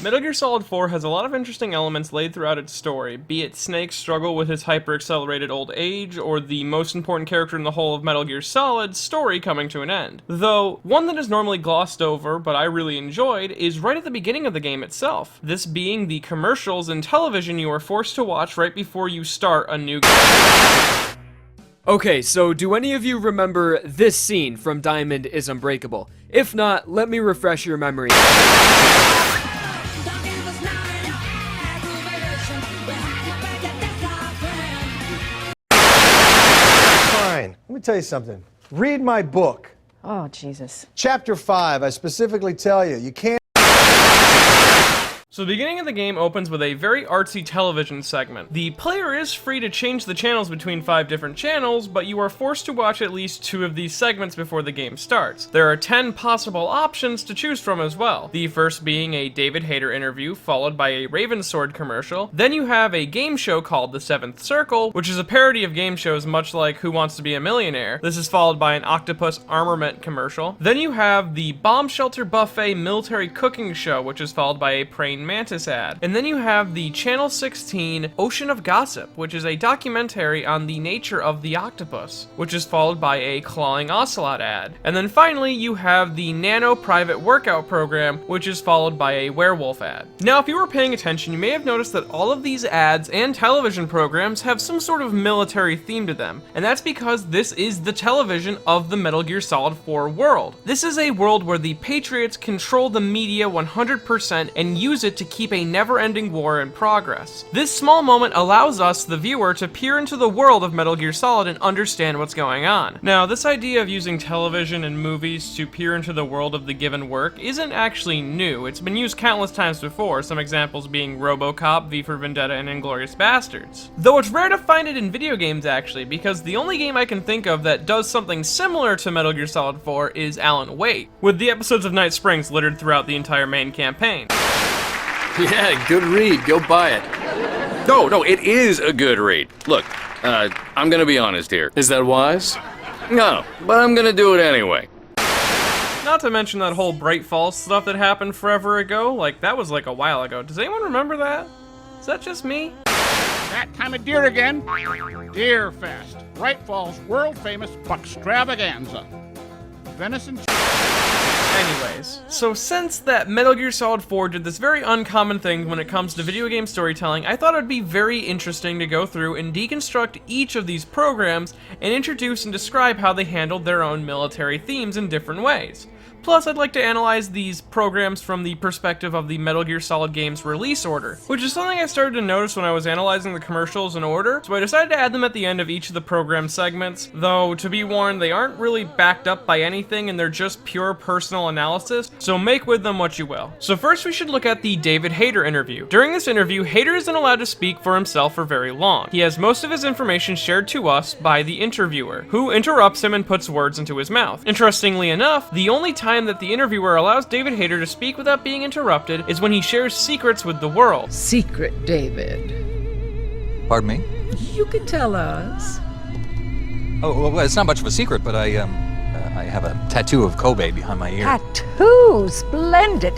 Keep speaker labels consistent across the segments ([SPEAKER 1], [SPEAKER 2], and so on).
[SPEAKER 1] Metal Gear Solid 4 has a lot of interesting elements laid throughout its story, be it Snake's struggle with his hyper-accelerated old age, or the most important character in the whole of Metal Gear Solid's story coming to an end. Though, one that is normally glossed over, but I really enjoyed, is right at the beginning of the game itself. This being the commercials and television you are forced to watch right before you start a new game.
[SPEAKER 2] Okay, so do any of you remember this scene from Diamond is Unbreakable? If not, let me refresh your memory.
[SPEAKER 3] Fine. Let me tell you something. Read my book.
[SPEAKER 4] Oh, Jesus.
[SPEAKER 3] Chapter 5, I specifically tell you, you can't.
[SPEAKER 1] So the beginning of the game opens with a very artsy television segment. The player is free to change the channels between 5 different channels, but you are forced to watch at least 2 of these segments before the game starts. There are 10 possible options to choose from as well. The first being a David Hayter interview, followed by a Ravensword commercial. Then you have a game show called The Seventh Circle, which is a parody of game shows much like Who Wants to Be a Millionaire. This is followed by an Octopus Armament commercial. Then you have the Bomb Shelter Buffet military cooking show, which is followed by a praying mantis ad. And then you have the Channel 16 Ocean of Gossip, which is a documentary on the nature of the octopus, which is followed by a clawing ocelot ad. And then finally you have the Nano private workout program, which is followed by a werewolf ad. Now if you were paying attention, you may have noticed that all of these ads and television programs have some sort of military theme to them, and that's because this is the television of the Metal Gear Solid 4 world. This is a world where the Patriots control the media 100% and use it to keep a never-ending war in progress. This small moment allows us, the viewer, to peer into the world of Metal Gear Solid and understand what's going on. Now, this idea of using television and movies to peer into the world of the given work isn't actually new. It's been used countless times before, some examples being RoboCop, V for Vendetta, and Inglourious Basterds. Though it's rare to find it in video games actually, because the only game I can think of that does something similar to Metal Gear Solid 4 is Alan Wake, with the episodes of Night Springs littered throughout the entire main campaign.
[SPEAKER 5] Yeah, good read. Go buy it.
[SPEAKER 6] No, it is a good read. Look, I'm gonna be honest here.
[SPEAKER 5] Is that wise?
[SPEAKER 6] No, but I'm gonna do it anyway.
[SPEAKER 1] Not to mention that whole Bright Falls stuff that happened forever ago. Like, that was like a while ago. Does anyone remember that? Is that just me?
[SPEAKER 7] That time of deer again. Deer Fest. Bright Falls world famous buckstravaganza. Venison.
[SPEAKER 1] Anyways, so since that Metal Gear Solid 4 did this very uncommon thing when it comes to video game storytelling, I thought it would be very interesting to go through and deconstruct each of these programs and introduce and describe how they handled their own military themes in different ways. Plus, I'd like to analyze these programs from the perspective of the Metal Gear Solid game's release order, which is something I started to notice when I was analyzing the commercials in order, so I decided to add them at the end of each of the program segments, though, to be warned, they aren't really backed up by anything and they're just pure personal analysis, so make with them what you will. So first we should look at the David Hayter interview. During this interview, Hayter isn't allowed to speak for himself for very long. He has most of his information shared to us by the interviewer, who interrupts him and puts words into his mouth. Interestingly enough, the only time that the interviewer allows David Hayter to speak without being interrupted is when he shares secrets with the world.
[SPEAKER 8] Secret, David.
[SPEAKER 9] Pardon me?
[SPEAKER 8] You could tell us.
[SPEAKER 9] Oh, well, it's not much of a secret, but I have a tattoo of Kobe behind my ear.
[SPEAKER 8] Tattoo! Splendid!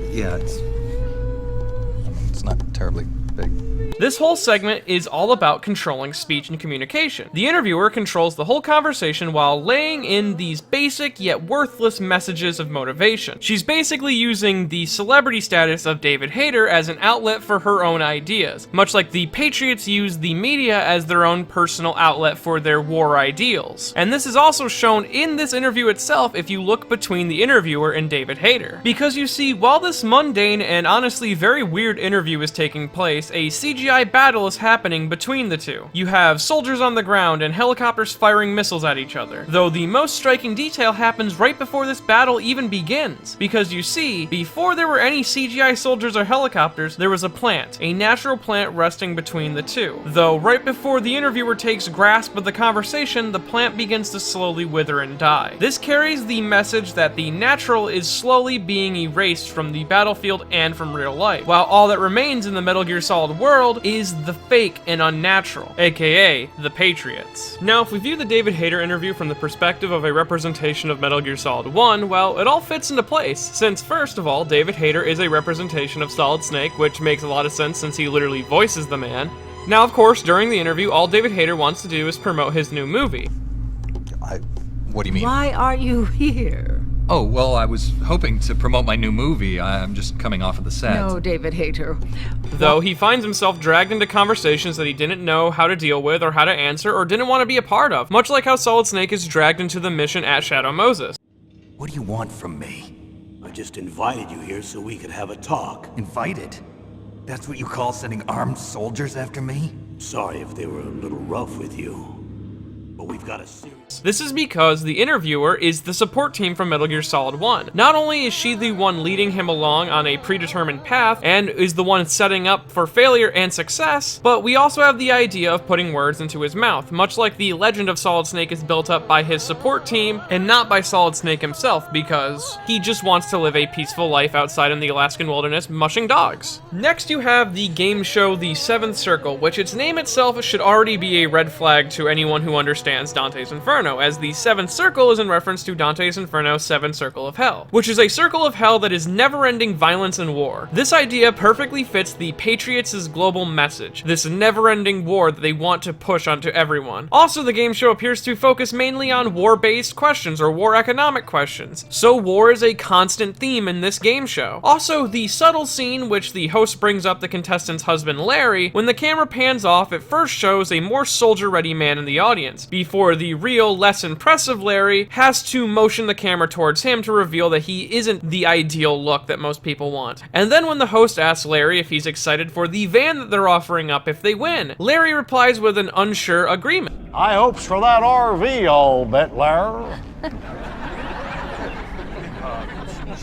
[SPEAKER 9] Yeah, it's not terribly big.
[SPEAKER 1] This whole segment is all about controlling speech and communication. The interviewer controls the whole conversation while laying in these basic yet worthless messages of motivation. She's basically using the celebrity status of David Hayter as an outlet for her own ideas, much like the Patriots use the media as their own personal outlet for their war ideals. And this is also shown in this interview itself if you look between the interviewer and David Hayter. Because you see, while this mundane and honestly very weird interview is taking place, a CGI battle is happening between the two. You have soldiers on the ground and helicopters firing missiles at each other, though the most striking detail happens right before this battle even begins, because you see, before there were any CGI soldiers or helicopters, there was a plant, a natural plant resting between the two, though right before the interviewer takes grasp of the conversation, the plant begins to slowly wither and die. This carries the message that the natural is slowly being erased from the battlefield and from real life, while all that remains in the Metal Gear Solid world world is the fake and unnatural, aka the Patriots. Now, if we view the David Hayter interview from the perspective of a representation of Metal Gear Solid 1, well, it all fits into place, since first of all, David Hayter is a representation of Solid Snake, which makes a lot of sense since he literally voices the man. Now, of course, during the interview, all David Hayter wants to do is promote his new movie.
[SPEAKER 9] What do you mean?
[SPEAKER 8] Why are you here?
[SPEAKER 9] Oh, well, I was hoping to promote my new movie. I'm just coming off of the set.
[SPEAKER 8] No, David Hayter.
[SPEAKER 1] Though he finds himself dragged into conversations that he didn't know how to deal with or how to answer or didn't want to be a part of, much like how Solid Snake is dragged into the mission at Shadow Moses.
[SPEAKER 4] What do you want from me? I just invited you here so we could have a talk.
[SPEAKER 10] Invited? That's what you call sending armed soldiers after me?
[SPEAKER 4] Sorry if they were a little rough with you, but we've got a serious...
[SPEAKER 1] This is because the interviewer is the support team from Metal Gear Solid 1. Not only is she the one leading him along on a predetermined path, and is the one setting up for failure and success, but we also have the idea of putting words into his mouth, much like the legend of Solid Snake is built up by his support team, and not by Solid Snake himself, because he just wants to live a peaceful life outside in the Alaskan wilderness, mushing dogs. Next you have the game show The Seventh Circle, which its name itself should already be a red flag to anyone who understands Dante's Inferno, as the Seventh Circle is in reference to Dante's Inferno 7 Circle of Hell, which is a circle of hell that is never-ending violence and war. This idea perfectly fits the Patriots' global message, this never-ending war that they want to push onto everyone. Also, the game show appears to focus mainly on war-based questions or war economic questions, so war is a constant theme in this game show. Also, the subtle scene which the host brings up the contestant's husband Larry, when the camera pans off, it first shows a more soldier-ready man in the audience, before the real, less impressive Larry has to motion the camera towards him to reveal that he isn't the ideal look that most people want. And then when the host asks Larry if he's excited for the van that they're offering up if they win, Larry replies with an unsure agreement.
[SPEAKER 3] High hopes for that RV, I'll bet, Larry.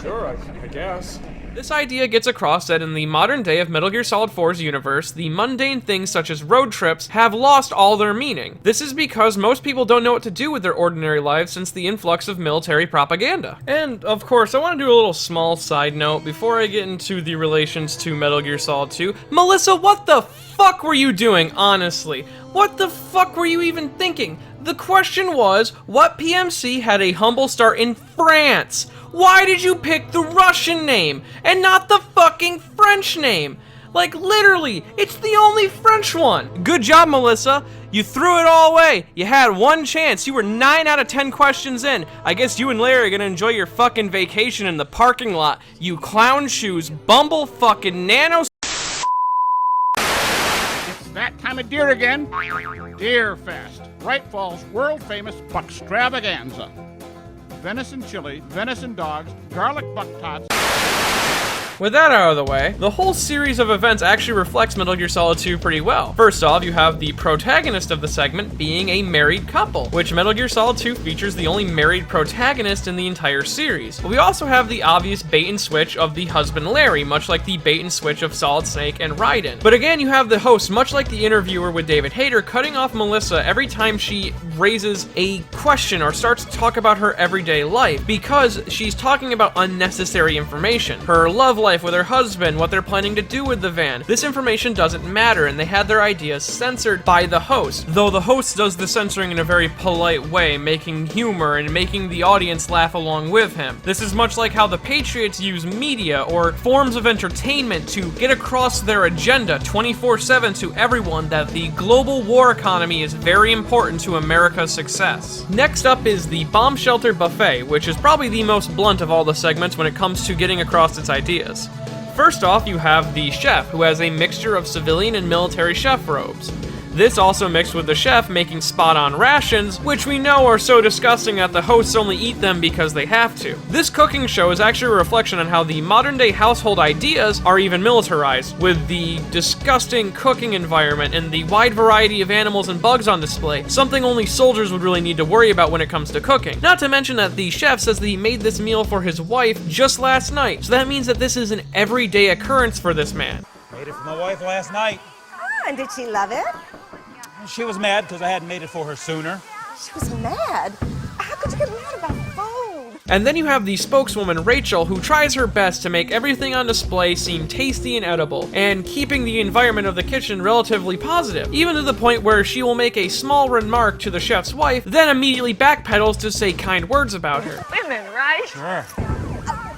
[SPEAKER 1] Sure, I guess. This idea gets across that in the modern day of Metal Gear Solid 4's universe, the mundane things such as road trips have lost all their meaning. This is because most people don't know what to do with their ordinary lives since the influx of military propaganda. And, of course, I want to do a little small side note before I get into the relations to Metal Gear Solid 2. Melissa, what the fuck were you doing, honestly? What the fuck were you even thinking? The question was, what PMC had a humble start in France? Why did you pick the Russian name and not the fucking French name? Like, literally, it's the only French one. Good job, Melissa. You threw it all away. You had one chance. You were 9 out of 10 questions in. I guess you and Larry are gonna enjoy your fucking vacation in the parking lot. You clown shoes, bumble fucking nano.
[SPEAKER 7] It's that time of deer again. Deer Fest, Wright Falls' world-famous buckstravaganza. Venison chili, venison dogs, garlic buck tots.
[SPEAKER 1] With that out of the way, the whole series of events actually reflects Metal Gear Solid 2 pretty well. First off, you have the protagonist of the segment being a married couple, which Metal Gear Solid 2 features the only married protagonist in the entire series. But we also have the obvious bait and switch of the husband Larry, much like the bait and switch of Solid Snake and Raiden. But again, you have the host, much like the interviewer with David Hayter, cutting off Melissa every time she raises a question or starts to talk about her everyday life, because she's talking about unnecessary information. Her love life with her husband, what they're planning to do with the van. This information doesn't matter, and they had their ideas censored by the host, though the host does the censoring in a very polite way, making humor and making the audience laugh along with him. This is much like how the Patriots use media or forms of entertainment to get across their agenda 24/7 to everyone that the global war economy is very important to America's success. Next up is the Bomb Shelter Buffet, which is probably the most blunt of all the segments when it comes to getting across its ideas. First off, you have the chef, who has a mixture of civilian and military chef robes. This also mixed with the chef making spot-on rations, which we know are so disgusting that the hosts only eat them because they have to. This cooking show is actually a reflection on how the modern-day household ideas are even militarized, with the disgusting cooking environment and the wide variety of animals and bugs on display, something only soldiers would really need to worry about when it comes to cooking. Not to mention that the chef says that he made this meal for his wife just last night, so that means that this is an everyday occurrence for this man.
[SPEAKER 11] Made it for my wife last night.
[SPEAKER 12] Oh, and did she love it?
[SPEAKER 11] She was mad because I hadn't made it for her sooner.
[SPEAKER 12] She was mad? How could you get mad about food?
[SPEAKER 1] And then you have the spokeswoman Rachel, who tries her best to make everything on display seem tasty and edible, and keeping the environment of the kitchen relatively positive, even to the point where she will make a small remark to the chef's wife, then immediately backpedals to say kind words about her.
[SPEAKER 12] Women, right?
[SPEAKER 11] Sure.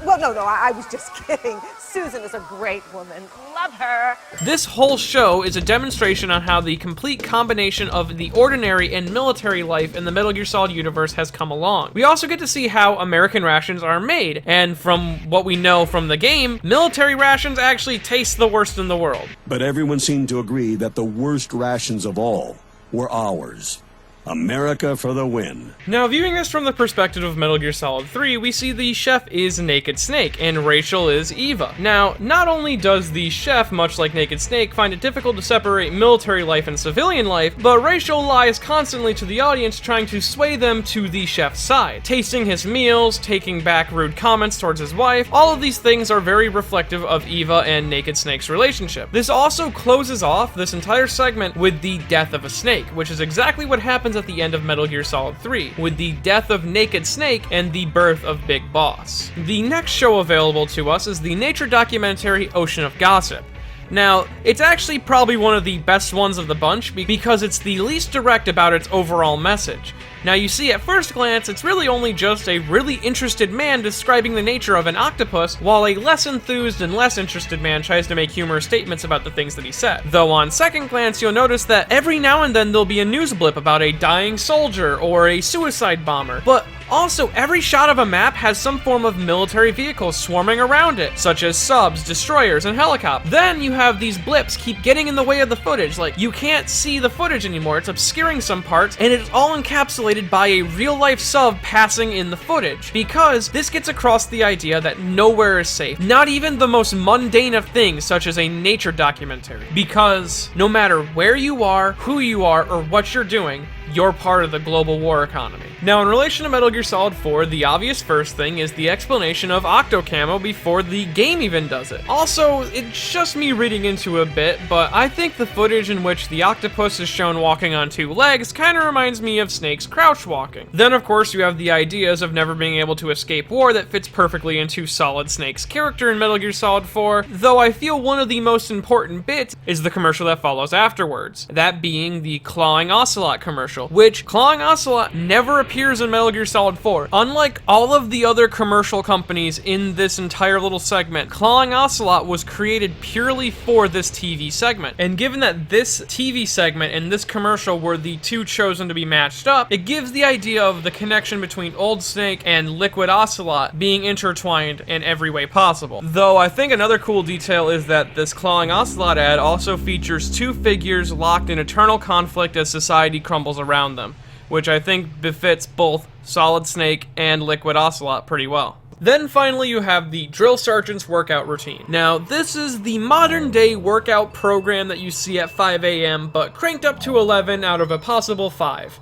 [SPEAKER 12] Well, no, I was just kidding. Susan is a great woman. Love her.
[SPEAKER 1] This whole show is a demonstration on how the complete combination of the ordinary and military life in the Metal Gear Solid universe has come along. We also get to see how American rations are made, and from what we know from the game, military rations actually taste the worst in the world.
[SPEAKER 13] But everyone seemed to agree that the worst rations of all were ours. America for the win.
[SPEAKER 1] Now, viewing this from the perspective of Metal Gear Solid 3, we see the chef is Naked Snake, and Rachel is Eva. Now, not only does the chef, much like Naked Snake, find it difficult to separate military life and civilian life, but Rachel lies constantly to the audience, trying to sway them to the chef's side. Tasting his meals, taking back rude comments towards his wife, all of these things are very reflective of Eva and Naked Snake's relationship. This also closes off this entire segment with the death of a snake, which is exactly what happens at the end of Metal Gear Solid 3, with the death of Naked Snake and the birth of Big Boss. The next show available to us is the nature documentary Ocean of Gossip. Now, it's actually probably one of the best ones of the bunch because it's the least direct about its overall message. Now, you see, at first glance, it's really only just a really interested man describing the nature of an octopus, while a less enthused and less interested man tries to make humorous statements about the things that he said. Though on second glance, you'll notice that every now and then there'll be a news blip about a dying soldier or a suicide bomber, but also, every shot of a map has some form of military vehicles swarming around it, such as subs, destroyers, and helicopters. Then you have these blips keep getting in the way of the footage, like you can't see the footage anymore, it's obscuring some parts, and it's all encapsulated by a real-life sub passing in the footage, because this gets across the idea that nowhere is safe, not even the most mundane of things, such as a nature documentary, because no matter where you are, who you are, or what you're doing, you're part of the global war economy. Now, in relation to Metal Gear Solid 4, the obvious first thing is the explanation of Octo-Camo before the game even does it. Also, it's just me reading into a bit, but I think the footage in which the octopus is shown walking on two legs kind of reminds me of Snake's crouch walking. Then, of course, you have the ideas of never being able to escape war that fits perfectly into Solid Snake's character in Metal Gear Solid 4, though I feel one of the most important bits is the commercial that follows afterwards, that being the Clawing Ocelot commercial, which Clawing Ocelot never appears in Metal Gear Solid 4. Unlike all of the other commercial companies in this entire little segment, Clawing Ocelot was created purely for this TV segment. And given that this TV segment and this commercial were the two chosen to be matched up, it gives the idea of the connection between Old Snake and Liquid Ocelot being intertwined in every way possible. Though I think another cool detail is that this Clawing Ocelot ad also features two figures locked in eternal conflict as society crumbles around them, which I think befits both Solid Snake and Liquid Ocelot pretty well. Then finally you have the Drill Sergeant's workout routine. Now, this is the modern day workout program that you see at 5 a.m., but cranked up to 11 out of a possible 5.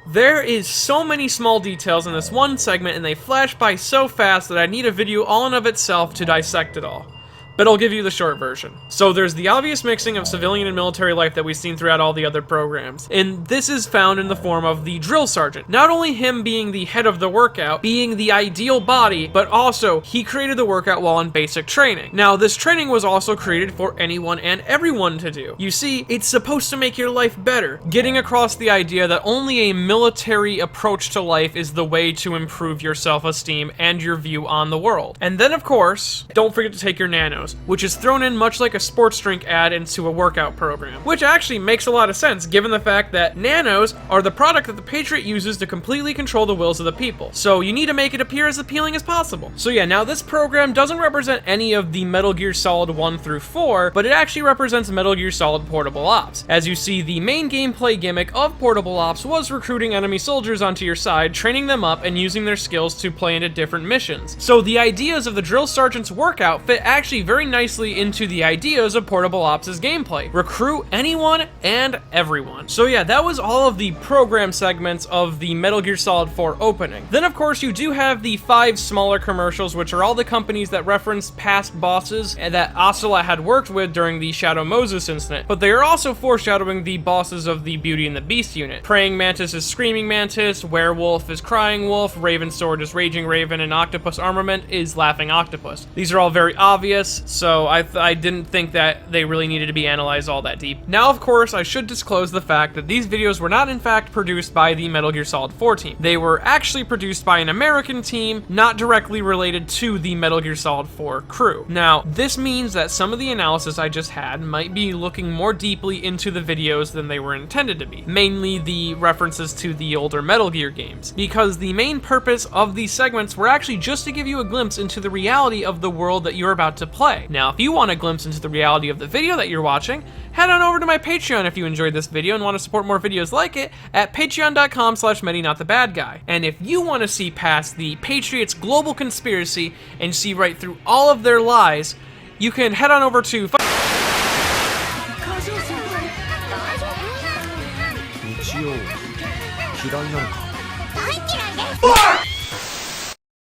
[SPEAKER 1] There is so many small details in this one segment, and they flash by so fast that I need a video all in of itself to dissect it all. But I'll give you the short version. So there's the obvious mixing of civilian and military life that we've seen throughout all the other programs, and this is found in the form of the drill sergeant. Not only him being the head of the workout, being the ideal body, but also he created the workout while in basic training. Now, this training was also created for anyone and everyone to do. You see, it's supposed to make your life better, getting across the idea that only a military approach to life is the way to improve your self-esteem and your view on the world. And then, of course, don't forget to take your nanos, which is thrown in much like a sports drink ad into a workout program, which actually makes a lot of sense given the fact that nanos are the product that the Patriot uses to completely control the wills of the people, so you need to make it appear as appealing as possible. So yeah, now this program doesn't represent any of the Metal Gear Solid 1 through 4, but it actually represents Metal Gear Solid Portable Ops. As you see, the main gameplay gimmick of Portable Ops was recruiting enemy soldiers onto your side, training them up, and using their skills to play into different missions. So the ideas of the Drill Sergeant's workout fit actually very very nicely into the ideas of Portable Ops' gameplay. Recruit anyone and everyone. So yeah, that was all of the program segments of the Metal Gear Solid 4 opening. Then of course you do have the 5 smaller commercials, which are all the companies that reference past bosses that Ocelot had worked with during the Shadow Moses incident, but they are also foreshadowing the bosses of the Beauty and the Beast unit. Praying Mantis is Screaming Mantis, Werewolf is Crying Wolf, Raven Sword is Raging Raven, and Octopus Armament is Laughing Octopus. These are all very obvious, so I didn't think that they really needed to be analyzed all that deep. Now, of course, I should disclose the fact that these videos were not in fact produced by the Metal Gear Solid 4 team. They were actually produced by an American team, not directly related to the Metal Gear Solid 4 crew. Now, this means that some of the analysis I just had might be looking more deeply into the videos than they were intended to be, mainly the references to the older Metal Gear games, because the main purpose of these segments were actually just to give you a glimpse into the reality of the world that you're about to play. Now, if you want a glimpse into the reality of the video that you're watching, head on over to my Patreon if you enjoyed this video and want to support more videos like it at patreon.com/MetinotTheBadGuy. And if you want to see past the Patriots' global conspiracy and see right through all of their lies, you can head on over to
[SPEAKER 3] Fuck!